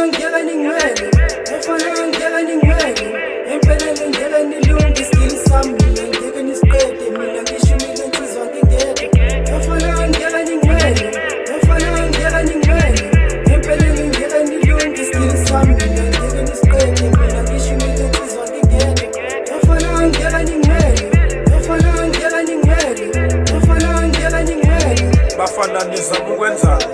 ngeke ningimele, efana ngeke ningimele. Empeleni ngeke nilunge isikili sami, mina ngeke nisiqede, mina ngishumile insizwa ngingedwa. Efana ngeke ningimele, efana ngeke ningimele. Empeleni ngeke nilunge isikili sami, mina ngeke nisiqede, mina ngishumile insizwa ngingedwa. Efana ngeke ningimele, efana ngeke ningimele, efana ngeke ningimele. Bafana nizama ukwenzani,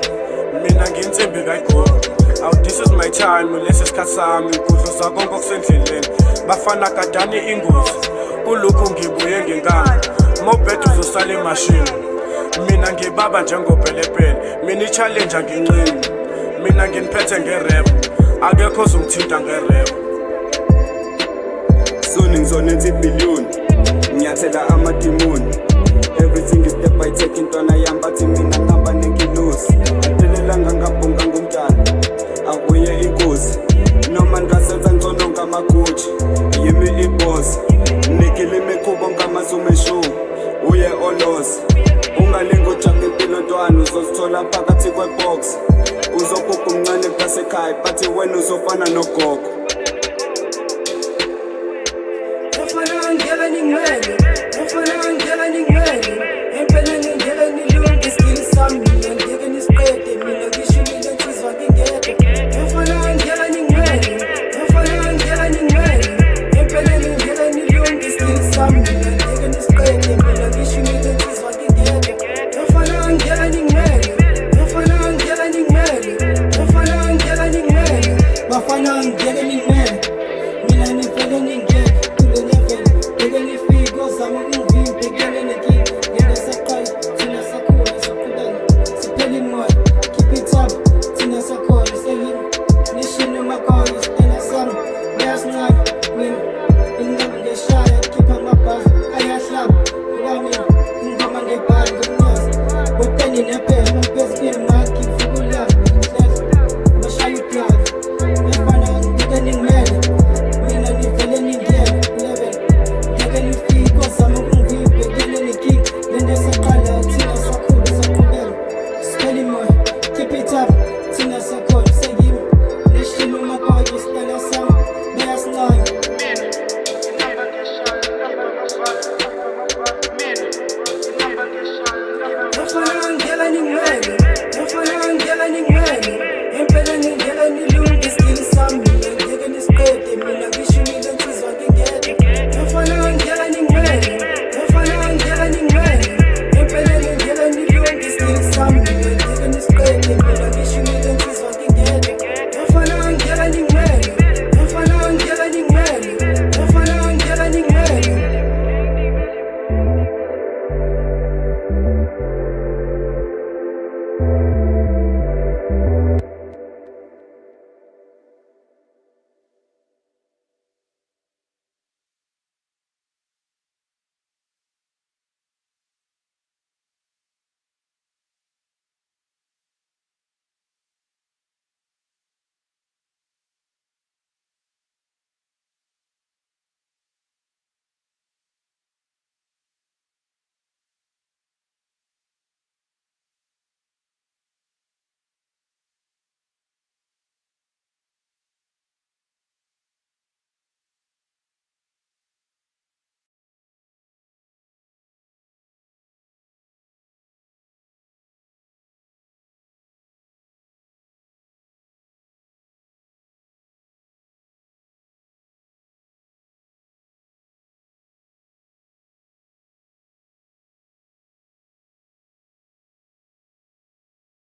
mina ngiyinsimbi kayigogo. Aw this is my time, lesi isikhathi sami, kudluza konke okusendleleni. Bafana kadani ingozi, kulokhu ngibuye ngenkani. Mobhedu uzosala emashini, mina ngibaba njengopelepele. Mina i-challenge ngincini, mina nginiphethe nge-rap, akekho ozongithinta nge-rap. Soon ngizonenza ibhiliyoni, ngiyathela amadimoni. Everything is step by step, intwana yami bathi mina ngihamba nengilosi. Antelelanga ngabhunga ngumntana, akuye inkosi. Noma ngasenza ngcono ngamaguji, yimi iboss. Nikile imikhubo ngamazume show, uye olosi. Ungalinga ujampe impilo ntwana, uzozithola phakathi kwebox. Uzobuka umncane mntasekhaya, bathi wena uzofana nogogo.